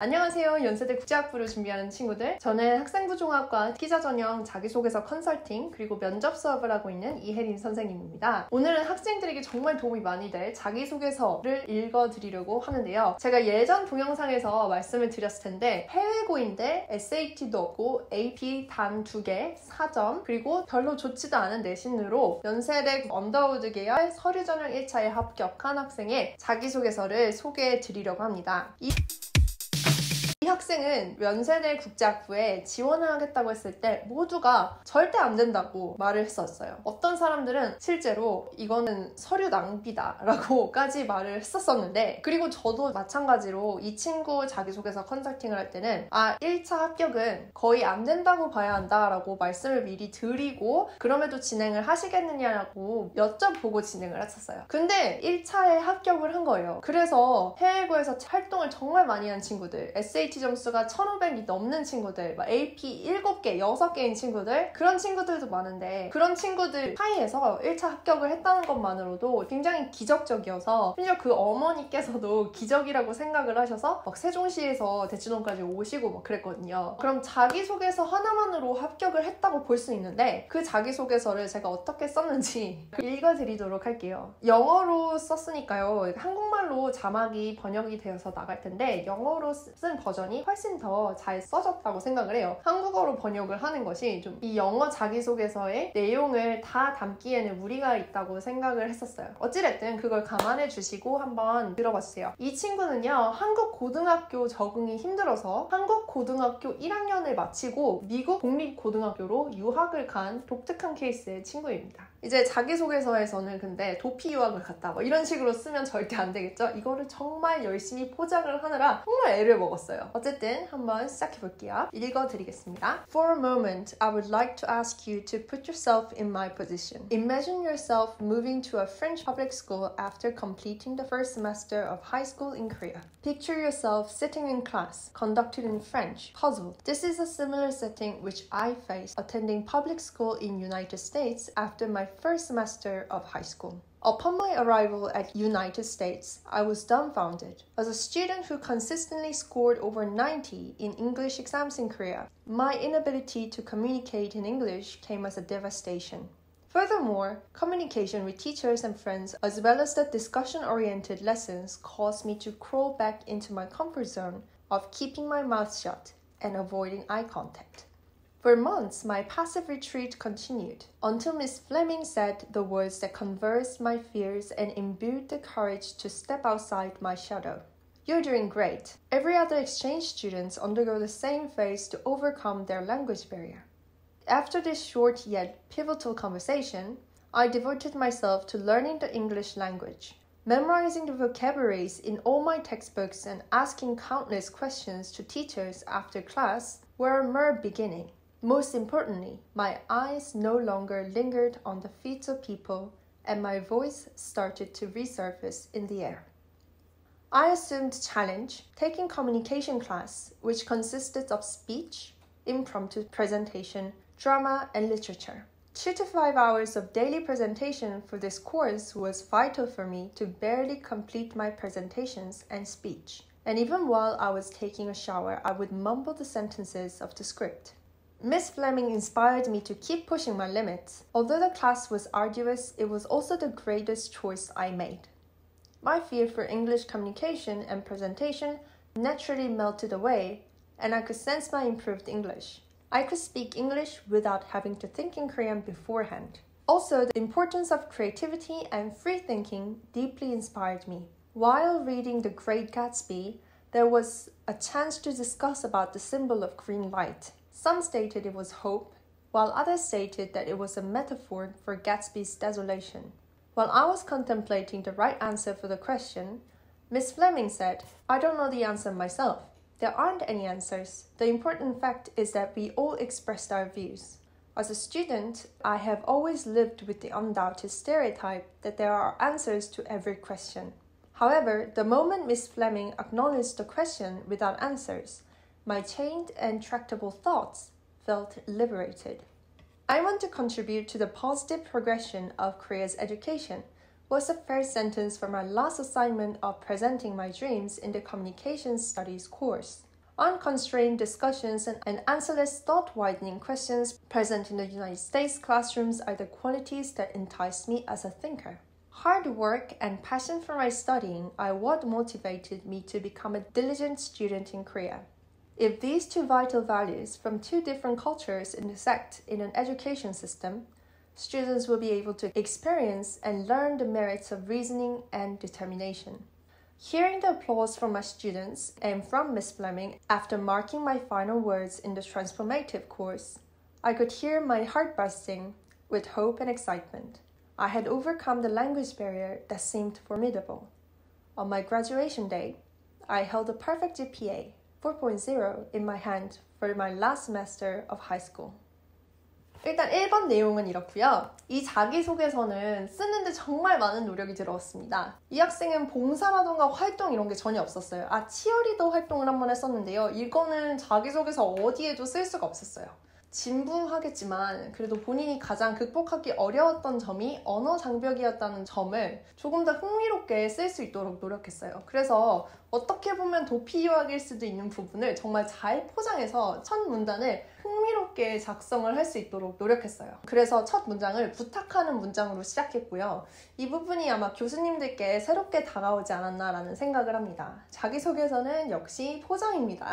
안녕하세요. 연세대 국제학부를 준비하는 친구들. 저는 학생부종합과 기자 전형 자기소개서 컨설팅 그리고 면접 수업을 하고 있는 이혜린 선생님입니다. 오늘은 학생들에게 정말 도움이 많이 될 자기소개서를 읽어드리려고 하는데요. 제가 예전 동영상에서 말씀을 드렸을 텐데 해외고인데 SAT도 없고 AP 단 2개, 4점 그리고 별로 좋지도 않은 내신으로 연세대 언더우드 계열 서류전형 1차에 합격한 학생의 자기소개서를 소개해드리려고 합니다. 이 학생은 연세대 국제학부에 지원을 하겠다고 했을 때 모두가 절대 안 된다고 말을 했었어요. 어떤 사람들은 실제로 이거는 서류 낭비다 라고까지 말을 했었는데, 그리고 저도 마찬가지로 이 친구 자기소개서 컨설팅을 할 때는 1차 합격은 거의 안 된다고 봐야 한다 라고 말씀을 미리 드리고 그럼에도 진행을 하시겠느냐고 여쭤보고 진행을 했었어요. 근데 1차에 합격을 한 거예요. 그래서 해외고에서 활동을 정말 많이 한 친구들, SAT 점수가 1500이 넘는 친구들, AP 7개, 6개인 친구들, 그런 친구들도 많은데 그런 친구들 사이에서 1차 합격을 했다는 것만으로도 굉장히 기적적이어서 심지어 그 어머니께서도 기적이라고 생각을 하셔서 막 세종시에서 대치동까지 오시고 막 그랬거든요. 그럼 자기소개서 하나만으로 합격을 했다고 볼 수 있는데 그 자기소개서를 제가 어떻게 썼는지 읽어드리도록 할게요. 영어로 썼으니까요. 한국말로 자막이 번역이 되어서 나갈 텐데 영어로 쓴 버전이 훨씬 더 잘 써졌다고 생각을 해요. 한국어로 번역을 하는 것이 좀 이 영어 자기소개서의 내용을 다 담기에는 무리가 있다고 생각을 했었어요. 어찌됐든 그걸 감안해 주시고 한번 들어봐 주세요. 이 친구는요, 한국 고등학교 적응이 힘들어서 한국 고등학교 1학년을 마치고 미국 공립고등학교로 유학을 간 독특한 케이스의 친구입니다. 이제 자기소개서에서는 근데 도피 유학을 갔다 이런 식으로 쓰면 절대 안 되겠죠? 이거를 정말 열심히 포장을 하느라 정말 애를 먹었어요. 어쨌든 한번 시작해 볼게요. 읽어드리겠습니다. For a moment, I would like to ask you to put yourself in my position. Imagine yourself moving to a French public school after completing the first semester of high school in Korea. Picture yourself sitting in class, conducted in French, puzzled. This is a similar setting which I faced attending public school in United States after my first semester of high school. Upon my arrival at United States, I was dumbfounded. As a student who consistently scored over 90 in English exams in Korea, my inability to communicate in English came as a devastation. Furthermore, communication with teachers and friends, as well as the discussion-oriented lessons, caused me to crawl back into my comfort zone of keeping my mouth shut and avoiding eye contact. For months, my passive retreat continued, until Miss Fleming said the words that conversed my fears and imbued the courage to step outside my shadow. You're doing great. Every other exchange students undergo the same phase to overcome their language barrier. After this short yet pivotal conversation, I devoted myself to learning the English language. Memorizing the vocabularies in all my textbooks and asking countless questions to teachers after class were a mere beginning. Most importantly, my eyes no longer lingered on the feet of people, and my voice started to resurface in the air. I assumed challenge, taking communication class, which consisted of speech, impromptu presentation, drama, and literature. 2 to 5 hours of daily presentation for this course was vital for me to barely complete my presentations and speech. And even while I was taking a shower, I would mumble the sentences of the script. Miss Fleming inspired me to keep pushing my limits. Although the class was arduous, it was also the greatest choice I made. My fear for English communication and presentation naturally melted away, and I could sense my improved English. I could speak English without having to think in Korean beforehand. Also, the importance of creativity and free thinking deeply inspired me. While reading The Great Gatsby, there was a chance to discuss about the symbol of green light. Some stated it was hope, while others stated that it was a metaphor for Gatsby's desolation. While I was contemplating the right answer for the question, Miss Fleming said, "I don't know the answer myself. There aren't any answers. The important fact is that we all expressed our views. As a student, I have always lived with the undoubted stereotype that there are answers to every question. However, the moment Miss Fleming acknowledged the question without answers, my chained and tractable thoughts felt liberated. I want to contribute to the positive progression of Korea's education," was the first sentence from my last assignment of presenting my dreams in the Communication Studies course. unconstrained discussions, and answerless thought-widening questions present in the United States classrooms are the qualities that entice me as a thinker. Hard work and passion for my studying are what motivated me to become a diligent student in Korea. If these two vital values from two different cultures intersect in an education system, students will be able to experience and learn the merits of reasoning and determination. Hearing the applause from my students and from Miss Fleming after marking my final words in the transformative course, I could hear my heart bursting with hope and excitement. I had overcome the language barrier that seemed formidable. On my graduation day, I held a perfect GPA, 4.0, in my hand for my last semester of high school. 일단 1번 내용은 이렇고요. 이 자기소개서는 쓰는데 정말 많은 노력이 들어갔습니다. 이 학생은 봉사라던가 활동 이런 게 전혀 없었어요. 치어리더 활동을 한번 했었는데요. 이거는 자기소개서 어디에도 쓸 수가 없었어요. 진부하겠지만 그래도 본인이 가장 극복하기 어려웠던 점이 언어 장벽이었다는 점을 조금 더 흥미롭게 쓸 수 있도록 노력했어요. 그래서 어떻게 보면 도피 유학일 수도 있는 부분을 정말 잘 포장해서 첫 문단을 흥미롭게 작성을 할 수 있도록 노력했어요. 그래서 첫 문장을 부탁하는 문장으로 시작했고요. 이 부분이 아마 교수님들께 새롭게 다가오지 않았나라는 생각을 합니다. 자기소개서는 역시 포장입니다.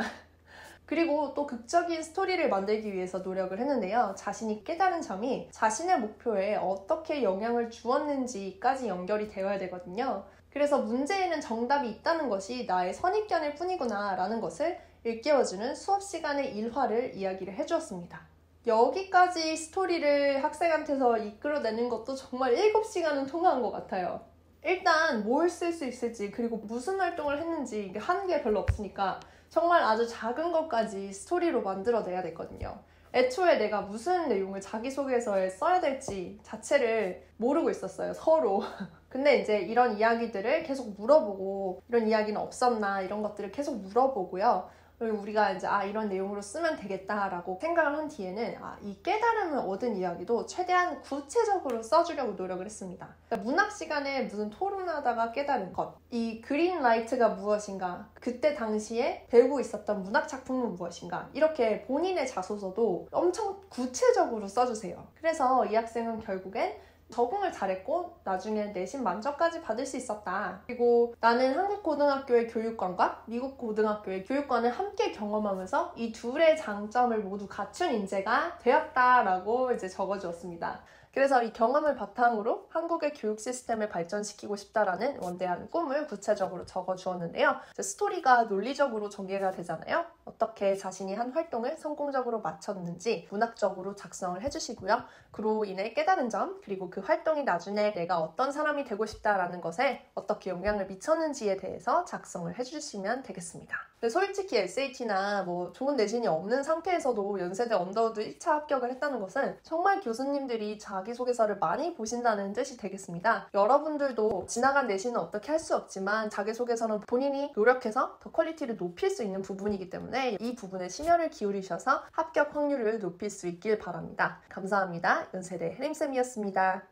그리고 또 극적인 스토리를 만들기 위해서 노력을 했는데요. 자신이 깨달은 점이 자신의 목표에 어떻게 영향을 주었는지까지 연결이 되어야 되거든요. 그래서 문제에는 정답이 있다는 것이 나의 선입견일 뿐이구나 라는 것을 일깨워주는 수업 시간의 일화를 이야기를 해주었습니다. 여기까지 스토리를 학생한테서 이끌어내는 것도 정말 7시간은 통화한 것 같아요. 일단 뭘 쓸 수 있을지 그리고 무슨 활동을 했는지 하는 게 별로 없으니까 정말 아주 작은 것까지 스토리로 만들어내야 됐거든요. 애초에 내가 무슨 내용을 자기소개서에 써야 될지 자체를 모르고 있었어요, 서로. 근데 이제 이런 이야기들을 계속 물어보고 이런 이야기는 없었나 이런 것들을 계속 물어보고요. 우리가 이제 이런 내용으로 쓰면 되겠다라고 생각을 한 뒤에는 이 깨달음을 얻은 이야기도 최대한 구체적으로 써주려고 노력을 했습니다. 그러니까 문학 시간에 무슨 토론하다가 깨달은 것, 이 그린라이트가 무엇인가, 그때 당시에 배우고 있었던 문학 작품은 무엇인가, 이렇게 본인의 자소서도 엄청 구체적으로 써주세요. 그래서 이 학생은 결국엔 적응을 잘했고 나중에 내신 만점까지 받을 수 있었다. 그리고 나는 한국 고등학교의 교육관과 미국 고등학교의 교육관을 함께 경험하면서 이 둘의 장점을 모두 갖춘 인재가 되었다라고 이제 적어주었습니다. 그래서 이 경험을 바탕으로 한국의 교육 시스템을 발전시키고 싶다라는 원대한 꿈을 구체적으로 적어주었는데요. 스토리가 논리적으로 전개가 되잖아요. 어떻게 자신이 한 활동을 성공적으로 마쳤는지 문학적으로 작성을 해주시고요. 그로 인해 깨달은 점, 그리고 그 활동이 나중에 내가 어떤 사람이 되고 싶다라는 것에 어떻게 영향을 미쳤는지에 대해서 작성을 해주시면 되겠습니다. 근데 솔직히 SAT나 좋은 내신이 없는 상태에서도 연세대 언더우드 1차 합격을 했다는 것은 정말 교수님들이 자기소개서를 많이 보신다는 뜻이 되겠습니다. 여러분들도 지나간 내신은 어떻게 할 수 없지만 자기소개서는 본인이 노력해서 더 퀄리티를 높일 수 있는 부분이기 때문에 이 부분에 심혈을 기울이셔서 합격 확률을 높일 수 있길 바랍니다. 감사합니다. 연세대 혜림쌤이었습니다.